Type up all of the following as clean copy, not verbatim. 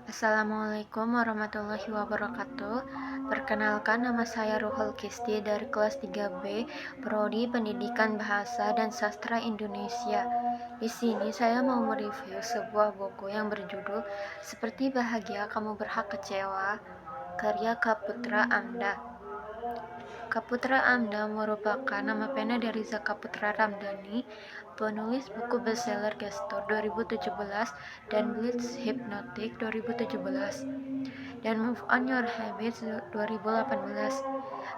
Assalamualaikum warahmatullahi wabarakatuh. Perkenalkan, nama saya Ruhul Kisti dari kelas 3B, Prodi Pendidikan Bahasa dan Sastra Indonesia. Di sini saya mau mereview sebuah buku yang berjudul Seperti Bahagia Kamu Berhak Kecewa, karya Kaputra Amda. Kaputra Amda merupakan nama pena dari Zaka Putra Ramdhani, penulis buku bestseller Gestur 2017 dan Blitz Hypnotic 2017, dan Move On Your Habits 2018.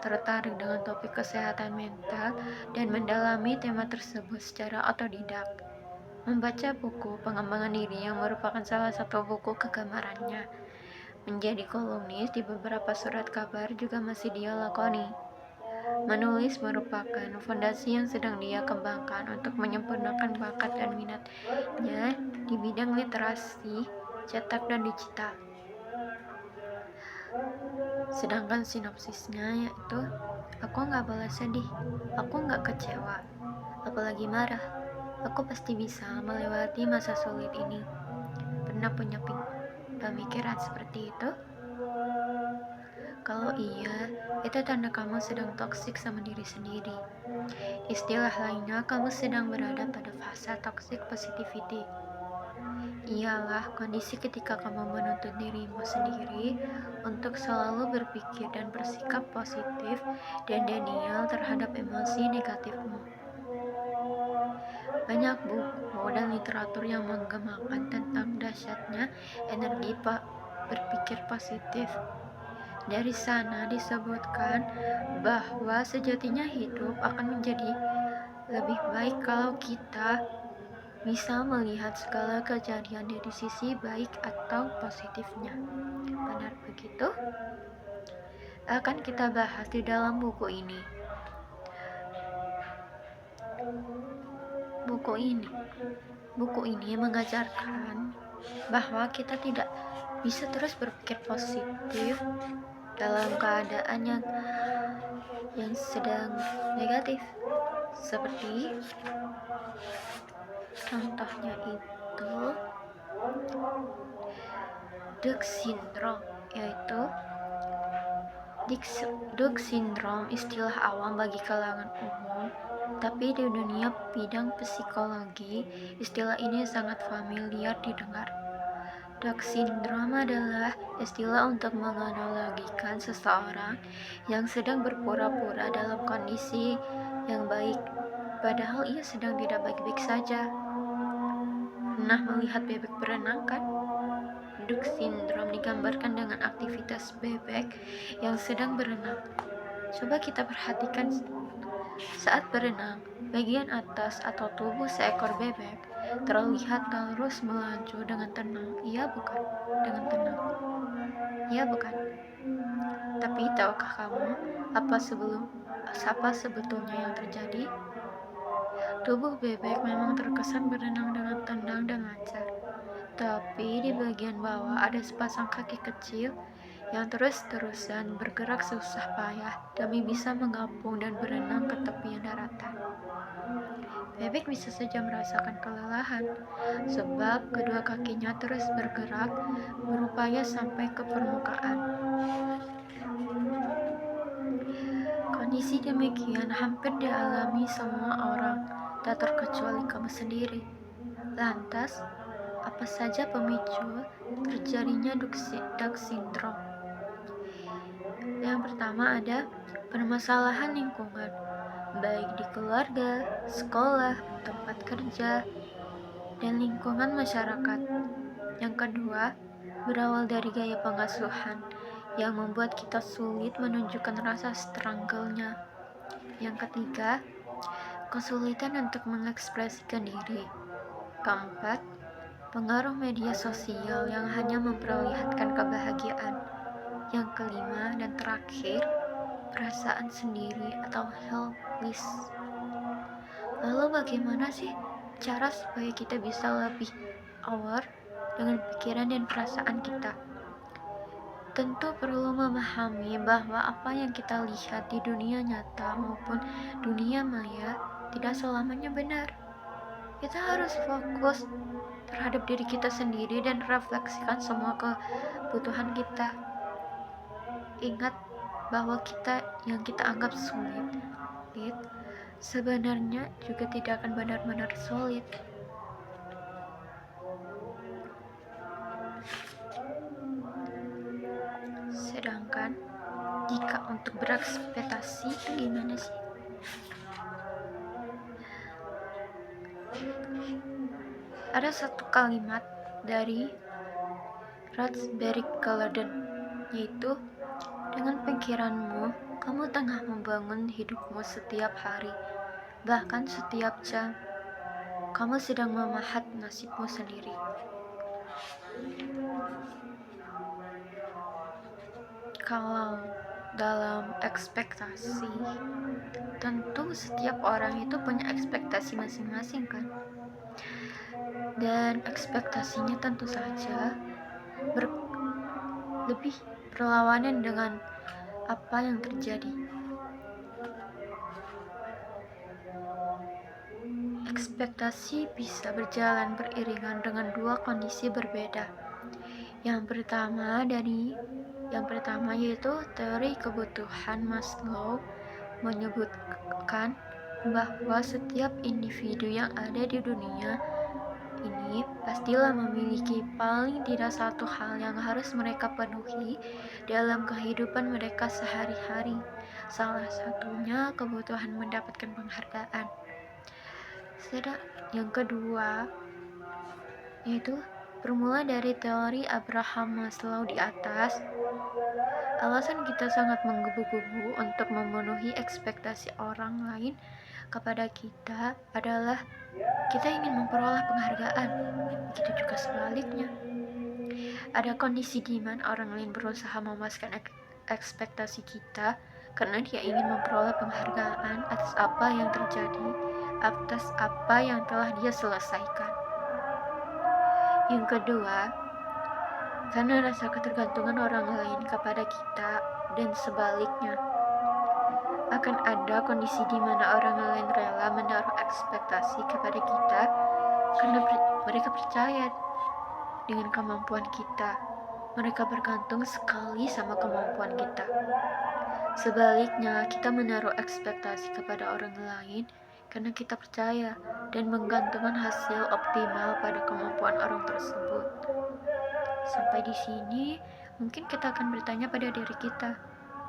Tertarik dengan topik kesehatan mental dan mendalami tema tersebut secara otodidak. Membaca buku pengembangan diri yang merupakan salah satu buku kegemarannya. Menjadi kolumnis di beberapa surat kabar juga masih dia lakoni. Menulis merupakan fondasi yang sedang dia kembangkan untuk menyempurnakan bakat dan minatnya di bidang literasi, cetak, dan digital. Sedangkan sinopsisnya yaitu, aku nggak boleh sedih, aku nggak kecewa, apalagi marah. Aku pasti bisa melewati masa sulit ini. Pernah punya pemikiran seperti itu? Kalau iya, itu tanda kamu sedang toksik sama diri sendiri. Istilah lainnya, kamu sedang berada pada fase toxic positivity. Ialah kondisi ketika kamu menuntut dirimu sendiri untuk selalu berpikir dan bersikap positif dan denial terhadap emosi negatifmu. Banyak buku dan literatur yang menggemakan tentang dahsyatnya energi berpikir positif. Dari sana disebutkan bahwa sejatinya hidup akan menjadi lebih baik kalau kita bisa melihat segala kejadian dari sisi baik atau positifnya. Benar begitu? Akan kita bahas di dalam buku ini. Buku ini mengajarkan bahwa kita tidak bisa terus berpikir positif dalam keadaan yang sedang negatif, seperti contohnya itu Dux Syndrome, yaitu Dux Syndrome istilah awam bagi kalangan umum, tapi di dunia bidang psikologi istilah ini sangat familiar didengar. Dux Syndrome adalah istilah untuk menganalogikan seseorang yang sedang berpura-pura dalam kondisi yang baik, padahal ia sedang tidak baik-baik saja. Pernah melihat bebek berenang kan? Dux Syndrome digambarkan dengan aktivitas bebek yang sedang berenang. Coba kita perhatikan saat berenang, bagian atas atau tubuh seekor bebek terlihat terus melaju dengan tenang. Iya bukan? Dengan tenang. Iya bukan? Tapi tahukah kamu apa sebetulnya yang terjadi? Tubuh bebek memang terkesan berenang dengan tenang dan lancar. Tapi di bagian bawah ada sepasang kaki kecil yang terus-terusan bergerak susah payah demi bisa mengapung dan berenang ke tepi daratan. Bebek bisa saja merasakan kelelahan, sebab kedua kakinya terus bergerak, berupaya sampai ke permukaan. Kondisi demikian hampir dialami semua orang, tak terkecuali kamu sendiri. Lantas, apa saja pemicu terjadinya Dux Syndrome? Yang pertama ada permasalahan lingkungan, baik di keluarga, sekolah, tempat kerja, dan lingkungan masyarakat. Yang kedua, berawal dari gaya pengasuhan yang membuat kita sulit menunjukkan rasa struggle-nya. Yang ketiga, kesulitan untuk mengekspresikan diri. Keempat, pengaruh media sosial yang hanya memperlihatkan kebahagiaan. Yang kelima dan terakhir, perasaan sendiri atau helpless. Lalu bagaimana sih cara supaya kita bisa lebih aware dengan pikiran dan perasaan kita? Tentu perlu memahami bahwa apa yang kita lihat di dunia nyata maupun dunia maya tidak selamanya benar. Kita harus fokus terhadap diri kita sendiri dan refleksikan semua kebutuhan kita. Ingat bahwa yang kita anggap sulit sebenarnya juga tidak akan benar-benar sulit. Sedangkan jika untuk berekspektasi itu gimana sih? Ada satu kalimat dari Raspberry Golden, yaitu dengan pikiranmu, kamu tengah membangun hidupmu setiap hari, bahkan setiap jam. Kamu sedang memahat nasibmu sendiri. Kalau dalam ekspektasi, tentu setiap orang itu punya ekspektasi masing-masing kan? Dan ekspektasinya tentu saja lebih berlawanan dengan apa yang terjadi. Ekspektasi bisa berjalan beriringan dengan dua kondisi berbeda. Yang pertama yaitu teori kebutuhan Maslow menyebutkan bahwa setiap individu yang ada di dunia ini pastilah memiliki paling tidak satu hal yang harus mereka penuhi dalam kehidupan mereka sehari-hari. Salah satunya kebutuhan mendapatkan penghargaan. Yang kedua yaitu bermula dari teori Abraham Maslow di atas. Alasan kita sangat menggebu-gebu untuk memenuhi ekspektasi orang lain kepada kita adalah kita ingin memperoleh penghargaan. Begitu juga sebaliknya. Ada kondisi di mana orang lain berusaha memuaskan ekspektasi kita karena dia ingin memperoleh penghargaan atas apa yang terjadi, atas apa yang telah dia selesaikan. Yang kedua, karena rasa ketergantungan orang lain kepada kita dan sebaliknya. Akan ada kondisi di mana orang lain rela menaruh ekspektasi kepada kita karena mereka percaya dengan kemampuan kita. Mereka bergantung sekali sama kemampuan kita. Sebaliknya, kita menaruh ekspektasi kepada orang lain karena kita percaya dan menggantungkan hasil optimal pada kemampuan orang tersebut. Sampai di sini, mungkin kita akan bertanya pada diri kita,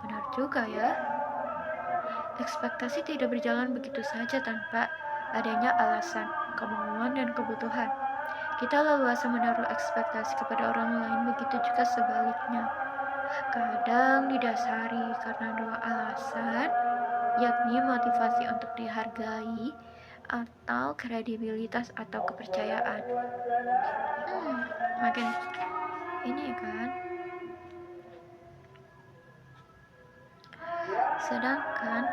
benar juga ya? Ekspektasi tidak berjalan begitu saja tanpa adanya alasan, kemauan, dan kebutuhan. Kita leluasa menaruh ekspektasi kepada orang lain, begitu juga sebaliknya. Kadang didasari karena dua alasan, yakni motivasi untuk dihargai atau kredibilitas atau kepercayaan. Makin ini kan. Sedangkan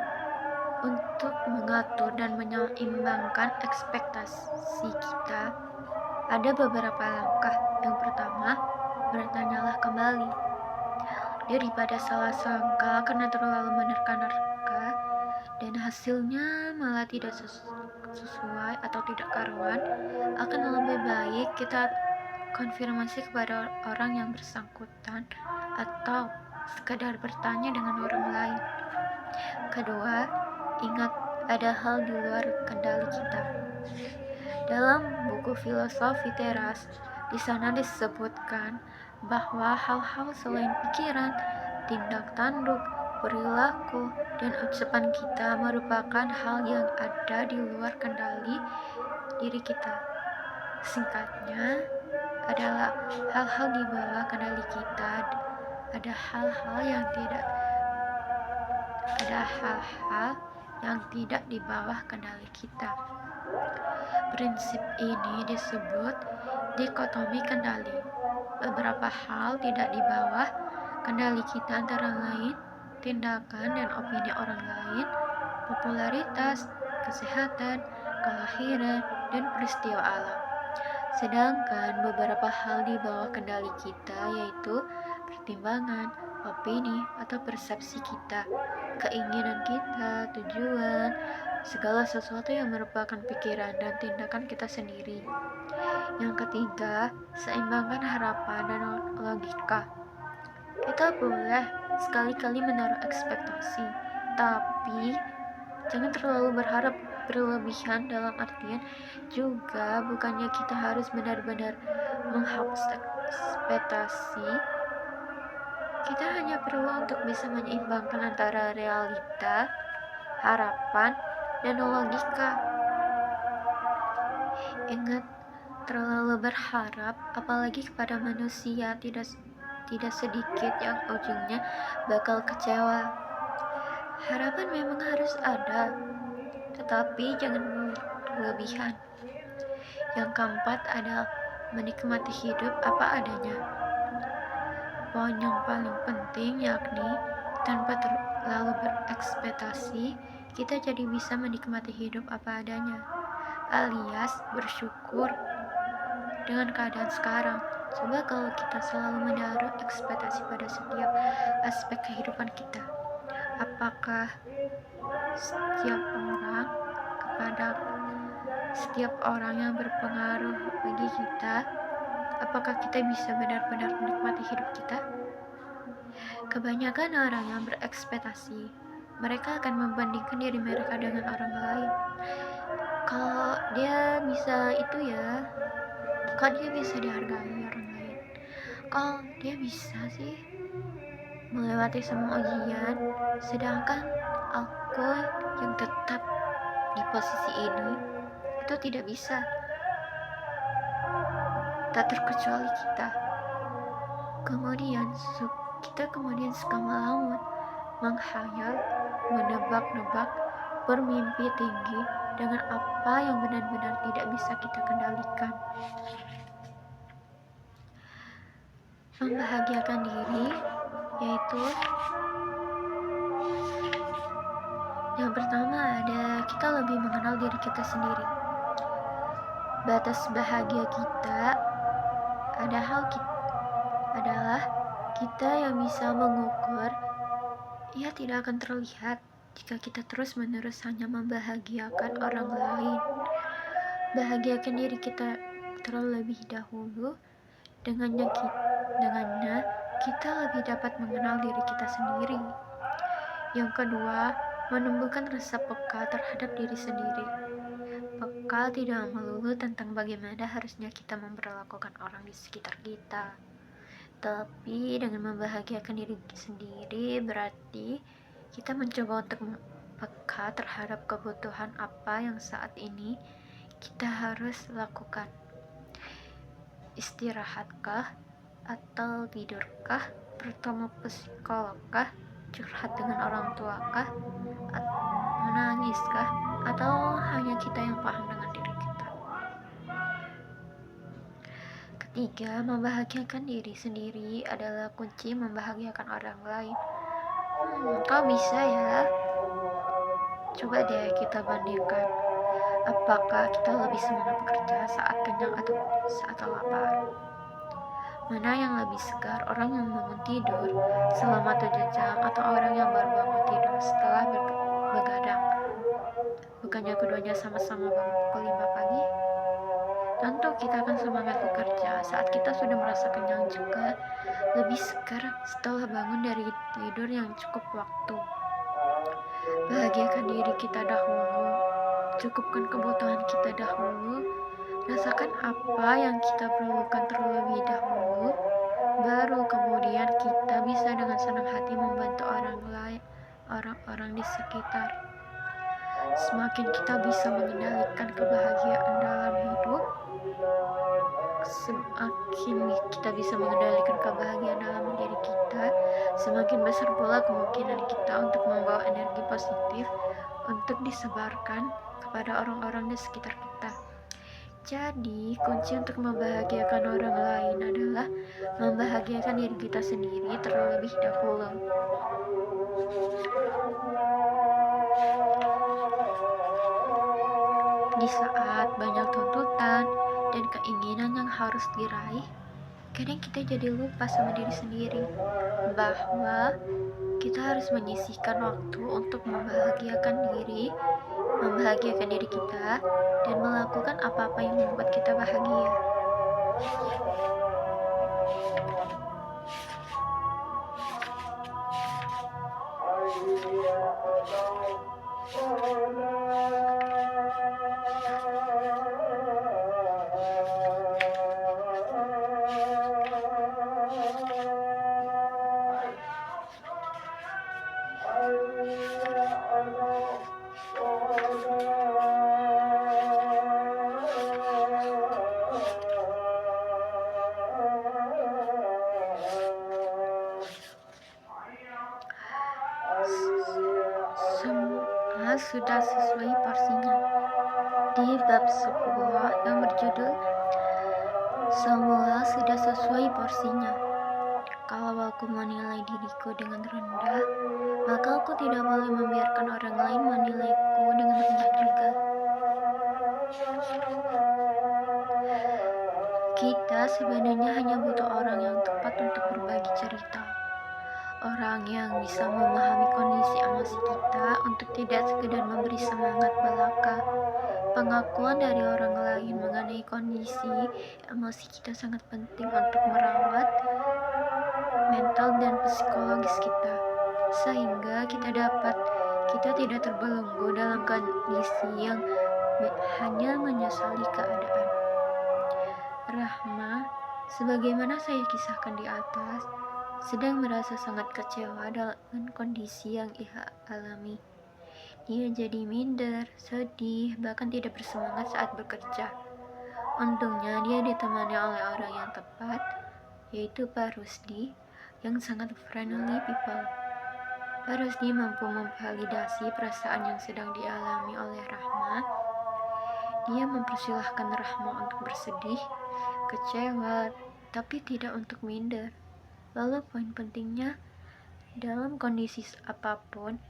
untuk mengatur dan menyeimbangkan ekspektasi kita, ada beberapa langkah. Yang pertama, bertanyalah kembali. Daripada salah sangka karena terlalu menerka-nerka dan hasilnya malah tidak sesuai atau tidak karuan, akan lebih baik kita konfirmasi kepada orang yang bersangkutan atau sekadar bertanya dengan orang lain. Kedua, ingat ada hal di luar kendali kita. Dalam buku filosofi teras, di sana disebutkan bahwa hal-hal selain pikiran, tindak tanduk, perilaku, dan ucapan kita merupakan hal yang ada di luar kendali diri kita. Singkatnya, adalah hal-hal di bawah kendali kita. Ada hal-hal yang tidak di bawah kendali kita. Prinsip ini disebut dikotomi kendali. Beberapa hal tidak di bawah kendali kita, antara lain tindakan dan opini orang lain, popularitas, kesehatan, kelahiran, dan peristiwa alam. Sedangkan beberapa hal di bawah kendali kita yaitu pertimbangan, opini, atau persepsi kita, keinginan kita, tujuan, segala sesuatu yang merupakan pikiran dan tindakan kita sendiri. Yang ketiga, seimbangkan harapan dan logika. Kita boleh sekali-kali menaruh ekspektasi, tapi jangan terlalu berharap berlebihan, dalam artian juga bukannya kita harus benar-benar menghapus ekspektasi. Kita hanya perlu untuk bisa menyeimbangkan antara realita, harapan, dan logika. Ingat, terlalu berharap, apalagi kepada manusia, tidak sedikit yang ujungnya bakal kecewa. Harapan memang harus ada, tetapi jangan berlebihan. Yang keempat adalah menikmati hidup apa adanya. Poin yang paling penting yakni tanpa terlalu berekspektasi, kita jadi bisa menikmati hidup apa adanya, alias bersyukur dengan keadaan sekarang. Coba kalau kita selalu menaruh ekspektasi pada setiap aspek kehidupan kita, apakah setiap orang yang berpengaruh bagi kita, apakah kita bisa benar-benar menikmati hidup kita? Kebanyakan orang yang berekspektasi, mereka akan membandingkan diri mereka dengan orang lain. Kalau dia bisa itu ya, kok dia bisa dihargai orang lain, kok dia bisa sih melewati semua ujian, sedangkan aku yang tetap di posisi ini itu tidak bisa. Tak terkecuali kita kemudian suka melamun, menghayal, menebak-nebak, bermimpi tinggi dengan apa yang benar-benar tidak bisa kita kendalikan. Membahagiakan diri, yaitu yang pertama ada kita lebih mengenal diri kita sendiri. Batas bahagia kita adalah kita yang bisa mengukur. Ia tidak akan terlihat jika kita terus-menerus hanya membahagiakan orang lain. Bahagiakan diri kita terlebih dahulu. Dengannya kita lebih dapat mengenal diri kita sendiri. Yang kedua, menumbuhkan rasa peka terhadap diri sendiri. Peka tidak melulu tentang bagaimana harusnya kita memperlakukan orang di sekitar kita, tapi dengan membahagiakan diri sendiri berarti kita mencoba untuk peka terhadap kebutuhan apa yang saat ini kita harus lakukan. Istirahatkah atau tidurkah, bertemu psikologkah, curhat dengan orang tuakah, menangiskah, atau hanya kita yang paham dengan diri kita. Ketiga, membahagiakan diri sendiri adalah kunci membahagiakan orang lain. Kok bisa ya? Coba deh kita bandingkan. Apakah kita lebih semangat bekerja saat kenyang atau saat lapar? Mana yang lebih segar, orang yang bangun tidur selama 7 jam atau orang yang baru bangun tidur setelah begadang? Bukannya keduanya sama-sama bangun pukul 5 pagi? Tentu kita akan semangat bekerja saat kita sudah merasa kenyang, juga lebih segar setelah bangun dari tidur yang cukup waktu. Bahagiakan diri kita dahulu, cukupkan kebutuhan kita dahulu, rasakan apa yang kita perlukan terlebih dahulu, baru kemudian kita bisa dengan senang hati membantu orang di sekitar. Semakin kita bisa mengendalikan kebahagiaan dalam hidup, semakin besar pula kemungkinan kita untuk membawa energi positif untuk disebarkan kepada orang-orang di sekitar kita. Jadi, kunci untuk membahagiakan orang lain adalah membahagiakan diri kita sendiri terlebih dahulu. Di saat banyak tuntutan dan keinginan yang harus diraih, kadang kita jadi lupa sama diri sendiri, bahwa kita harus menyisihkan waktu untuk membahagiakan diri kita, dan melakukan apa-apa yang membuat kita bahagia. Semua sudah sesuai porsinya. Di bab 10 yang berjudul Semua sudah sesuai porsinya. Kalau aku menilai diriku dengan rendah, maka aku tidak boleh membiarkan orang lain menilaiku dengan rendah juga. Kita sebenarnya hanya butuh orang yang tepat untuk berbagi cerita. Orang yang bisa memahami kondisi emosi kita untuk tidak sekedar memberi semangat belaka. Pengakuan dari orang lain mengenai kondisi emosi kita sangat penting untuk merawat mental dan psikologis kita, sehingga kita tidak terbelenggu dalam kondisi yang hanya menyesali keadaan. Rahma, sebagaimana saya kisahkan di atas, sedang merasa sangat kecewa dengan kondisi yang ia alami. Dia jadi minder, sedih, bahkan tidak bersemangat saat bekerja. Untungnya dia ditemani oleh orang yang tepat, yaitu Pak Rusdi, yang sangat friendly people. Pak Rusdi mampu memvalidasi perasaan yang sedang dialami oleh Rahma. Dia mempersilahkan Rahma untuk bersedih, kecewa, tapi tidak untuk minder. Lalu poin pentingnya, dalam kondisi apapun,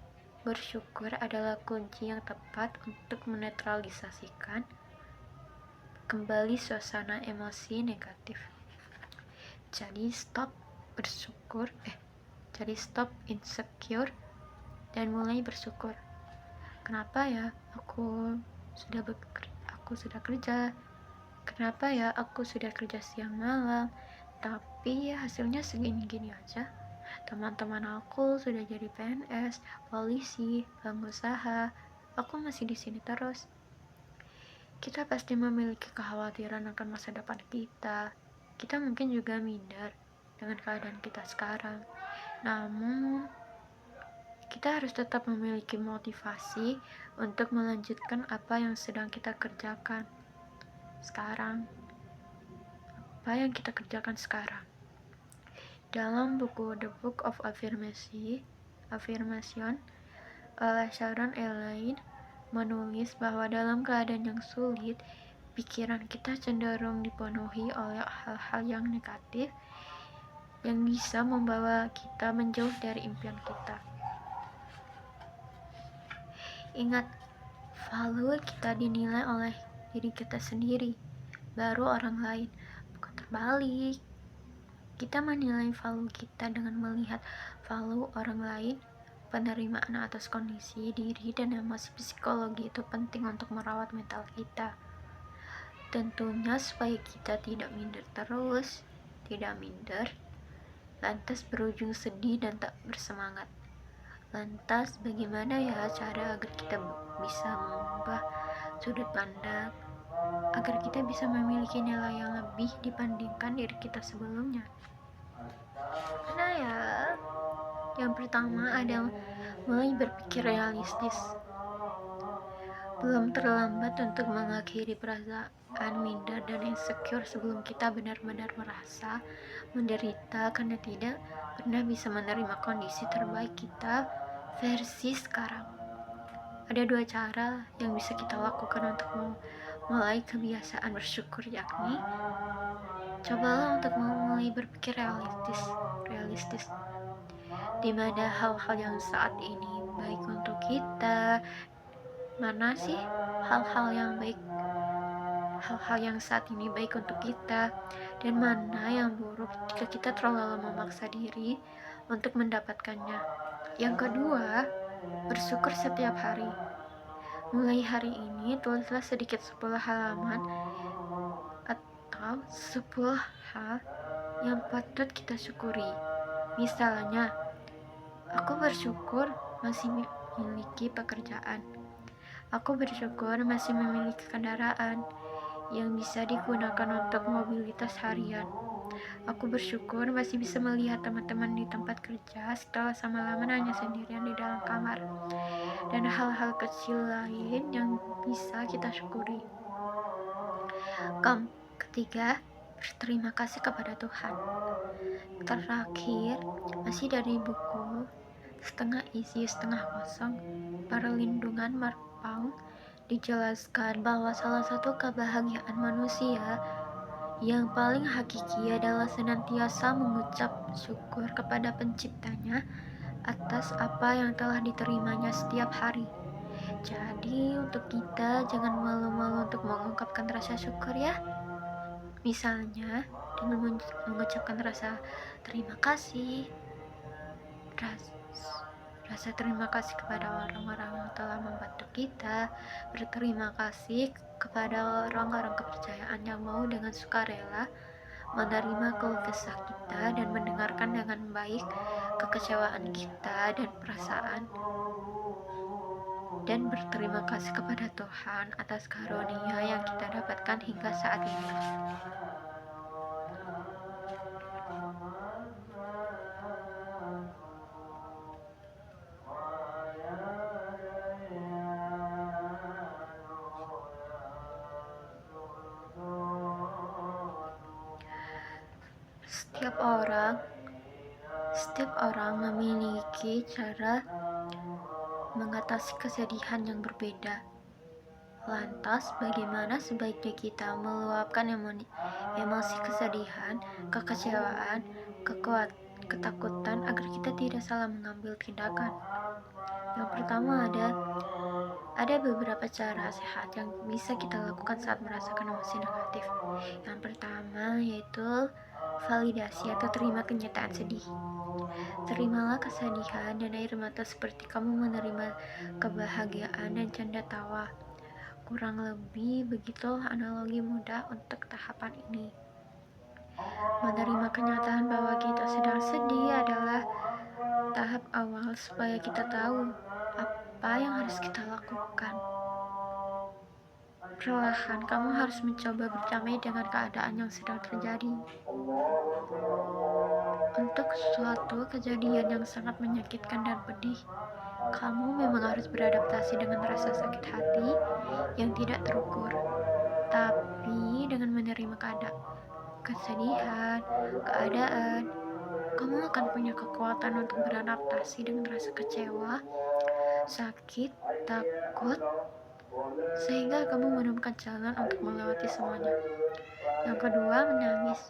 bersyukur adalah kunci yang tepat untuk menetralisasikan kembali suasana emosi negatif. Jadi stop insecure dan mulai bersyukur. Kenapa ya aku sudah kerja? Kenapa ya aku sudah kerja siang malam? Tapi ya hasilnya segini-gini aja. Teman-teman aku sudah jadi PNS, polisi, pengusaha. Aku masih di sini terus. Kita pasti memiliki kekhawatiran akan masa depan kita. Kita mungkin juga minder dengan keadaan kita sekarang. Namun, kita harus tetap memiliki motivasi untuk melanjutkan apa yang sedang kita kerjakan sekarang. Dalam buku The Book of Affirmation oleh Sharon Elaine menulis bahwa dalam keadaan yang sulit, pikiran kita cenderung dipenuhi oleh hal-hal yang negatif yang bisa membawa kita menjauh dari impian kita. Ingat, value kita dinilai oleh diri kita sendiri, baru orang lain, bukan terbalik. Kita menilai value kita dengan melihat value orang lain. Penerimaan atas kondisi diri dan emosi psikologi itu penting untuk merawat mental kita. Tentunya supaya kita tidak minder, lantas berujung sedih dan tak bersemangat. Lantas bagaimana ya cara agar kita bisa mengubah sudut pandang, agar kita bisa memiliki nilai yang lebih dibandingkan diri kita sebelumnya? Mana ya? Yang pertama adalah mulai berpikir realistis. Belum terlambat untuk mengakhiri perasaan minder dan insecure sebelum kita benar-benar merasa menderita karena tidak pernah bisa menerima kondisi terbaik kita versi sekarang. Ada 2 cara yang bisa kita lakukan untuk memulai kebiasaan bersyukur, yakni cobalah untuk mulai berpikir realistis. Di mana hal-hal yang saat ini baik untuk kita, mana sih hal-hal yang saat ini baik untuk kita, dan mana yang buruk jika kita terlalu memaksa diri untuk mendapatkannya. Yang kedua, bersyukur setiap hari. Mulai hari ini tulislah sedikit 10 halaman atau atau 10 hal yang patut kita syukuri. Misalnya, aku bersyukur masih memiliki pekerjaan. Aku bersyukur masih memiliki kendaraan yang bisa digunakan untuk mobilitas harian. Aku bersyukur masih bisa melihat teman-teman di tempat kerja setelah lama hanya sendirian di dalam kamar. Dan hal-hal kecil lain yang bisa kita syukuri. Ketiga, berterima kasih kepada Tuhan. Terakhir, masih dari buku Setengah Isi Setengah Kosong, Perlindungan Mark Paul, dijelaskan bahwa salah satu kebahagiaan manusia yang paling hakiki adalah senantiasa mengucap syukur kepada penciptanya atas apa yang telah diterimanya setiap hari. Jadi untuk kita jangan malu-malu untuk mengungkapkan rasa syukur ya. Misalnya dengan mengucapkan rasa terima kasih, rasa terima kasih kepada orang-orang yang telah membantu kita, berterima kasih kepada orang-orang kepercayaan yang mau dengan sukarela menerima keluh kesah kita dan mendengarkan dengan baik kekecewaan kita dan perasaan, dan berterima kasih kepada Tuhan atas karunia yang kita dapatkan hingga saat ini. Setiap orang memiliki cara mengatasi kesedihan yang berbeda. Lantas, bagaimana sebaiknya kita meluapkan emosi kesedihan, kekecewaan, ketakutan agar kita tidak salah mengambil tindakan? Yang pertama ada beberapa cara sehat yang bisa kita lakukan saat merasakan emosi negatif. Yang pertama yaitu validasi atau terima kenyataan sedih. Terimalah kesedihan dan air mata seperti kamu menerima kebahagiaan dan canda tawa. Kurang lebih begitulah analogi mudah untuk tahapan ini. Menerima kenyataan bahwa kita sedang sedih adalah tahap awal supaya kita tahu apa yang harus kita lakukan. Perlahan kamu harus mencoba berdamai dengan keadaan yang sedang terjadi. Untuk suatu kejadian yang sangat menyakitkan dan pedih, kamu memang harus beradaptasi dengan rasa sakit hati yang tidak terukur. Tapi dengan menerima kesedihan, keadaan, kamu akan punya kekuatan untuk beradaptasi dengan rasa kecewa, sakit, takut, sehingga kamu menemukan jalan untuk melewati semuanya. Yang kedua, menangis.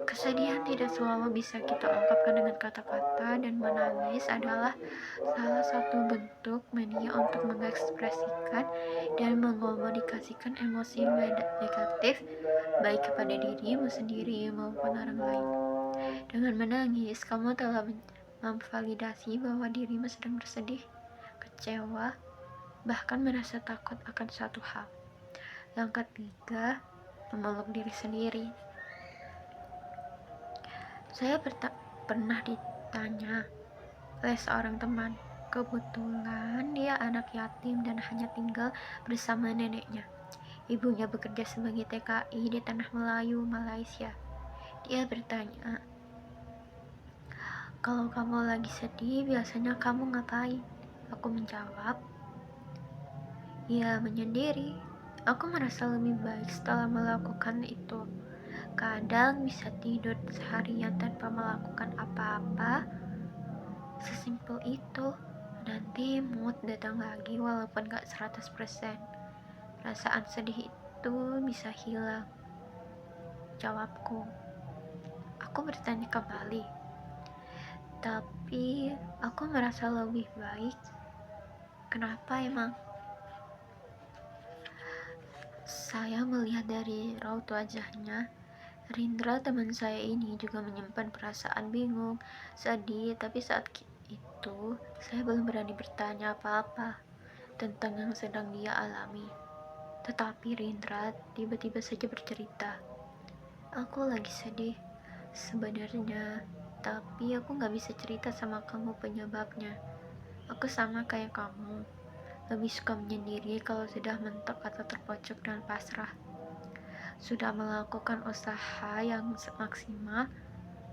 Kesedihan tidak selalu bisa kita ungkapkan dengan kata-kata, dan menangis adalah salah satu bentuk media untuk mengekspresikan dan mengkomunikasikan emosi negatif baik kepada dirimu sendiri maupun orang lain. Dengan menangis, kamu telah memvalidasi bahwa dirimu sedang bersedih, kecewa, bahkan merasa takut akan suatu hal. Yang ketiga, memeluk diri sendiri. Saya pernah ditanya oleh seorang teman. Kebetulan dia anak yatim dan hanya tinggal bersama neneknya. Ibunya bekerja sebagai TKI di Tanah Melayu, Malaysia. Dia bertanya, "Kalau kamu lagi sedih, biasanya kamu ngapain?" Aku menjawab, "Ya, menyendiri. Aku merasa lebih baik setelah melakukan itu. Kadang bisa tidur seharian tanpa melakukan apa-apa. Sesimpel itu. Nanti mood datang lagi walaupun gak 100%. Perasaan sedih itu bisa hilang." Jawabku. Aku bertanya kembali, "Tapi aku merasa lebih baik. Kenapa emang?" Saya melihat dari raut wajahnya. Rindra, teman saya ini, juga menyimpan perasaan bingung, sedih, tapi saat itu saya belum berani bertanya apa-apa tentang yang sedang dia alami. Tetapi Rindra tiba-tiba saja bercerita, Aku lagi sedih sebenarnya, tapi aku nggak bisa cerita sama kamu penyebabnya. Aku sama kayak kamu, lebih suka menyendiri kalau sudah mentok atau terpojok dan pasrah. Sudah melakukan usaha yang maksimal,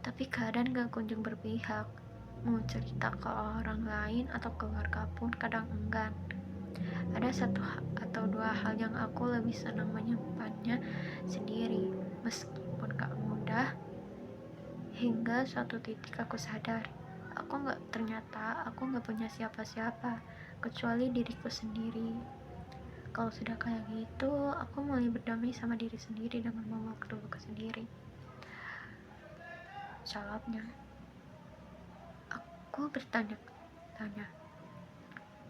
tapi keadaan gak kunjung berpihak. Mau cerita ke orang lain atau keluarga pun kadang enggan. Ada satu atau dua hal yang aku lebih senang menyimpannya sendiri, meskipun gak mudah. Hingga suatu titik aku sadar, ternyata aku gak punya siapa-siapa kecuali diriku sendiri. Kalau sudah kayak gitu, aku mulai berdamai sama diri sendiri dengan memeluk duluku sendiri. Jawabnya, aku bertanya-tanya,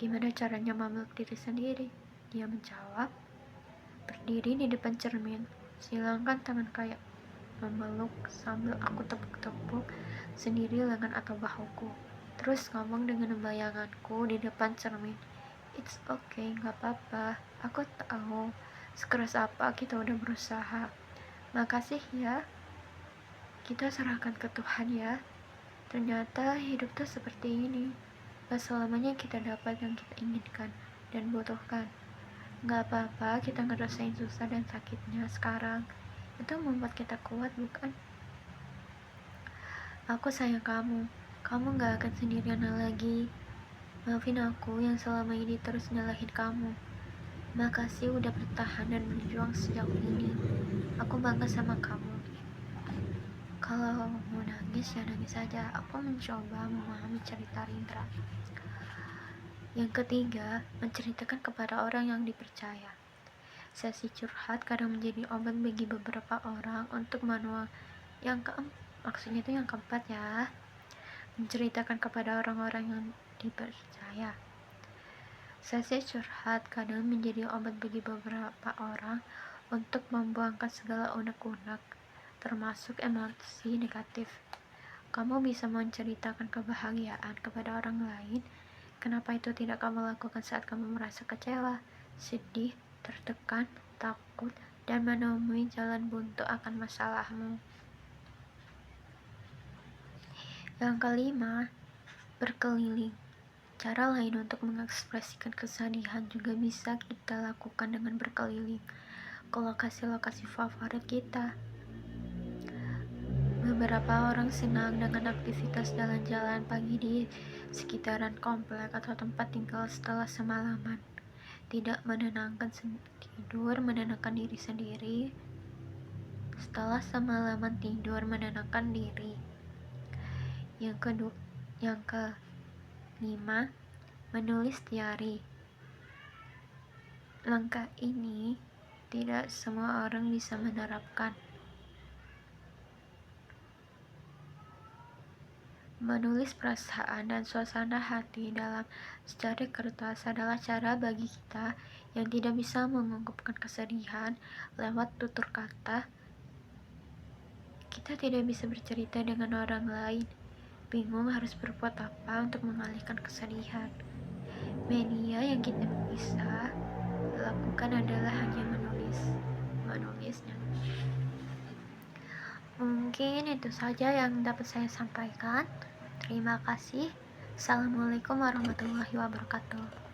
gimana caranya memeluk diri sendiri? Dia menjawab, berdiri di depan cermin, silangkan tangan kayak memeluk sambil aku tepuk-tepuk sendiri lengan atau bahuku. Terus ngomong dengan bayanganku di depan cermin, it's okay, gak apa-apa, aku tahu sekeras apa kita udah berusaha. Makasih ya, kita serahkan ke Tuhan ya. Ternyata hidup tuh seperti ini, gak selamanya kita dapat yang kita inginkan dan butuhkan. Gak apa-apa kita ngerasain susah dan sakitnya sekarang, itu membuat kita kuat, bukan? Aku sayang kamu gak akan sendirian lagi. Maafin aku yang selama ini terus nyalahin kamu. Makasih udah bertahan dan berjuang sejauh ini. Aku bangga sama kamu. Kalau mau nangis ya nangis saja. Aku mencoba memahami cerita Rindra. Yang ketiga, menceritakan kepada orang yang dipercaya. Sesi curhat kadang menjadi obat bagi beberapa orang untuk manual maksudnya itu yang keempat ya, menceritakan kepada orang-orang yang dipercaya. Sesi curhat kadang menjadi obat bagi beberapa orang untuk membuangkan segala unek-unek, termasuk emosi negatif. Kamu bisa menceritakan kebahagiaan kepada orang lain. Kenapa itu tidak kamu lakukan saat kamu merasa kecewa, sedih, tertekan, takut, dan menemui jalan buntu akan masalahmu? Yang kelima, berkeliling. Cara lain untuk mengekspresikan kesedihan juga bisa kita lakukan dengan berkeliling ke lokasi-lokasi favorit kita. Beberapa orang senang dengan aktivitas jalan-jalan pagi di sekitaran komplek atau tempat tinggal setelah semalaman. Menenangkan diri sendiri. Setelah semalaman tidur menenangkan diri. Yang kelima, menulis diari. Langkah ini tidak semua orang bisa menerapkan. Menulis perasaan dan suasana hati dalam secari kertas adalah cara bagi kita yang tidak bisa mengungkapkan kesedihan lewat tutur kata. Kita tidak bisa bercerita dengan orang lain, bingung harus berbuat apa untuk mengalihkan kesedihan. Media yang kita bisa lakukan adalah hanya menulisnya. Mungkin itu saja yang dapat saya sampaikan. Terima kasih. Assalamualaikum warahmatullahi wabarakatuh.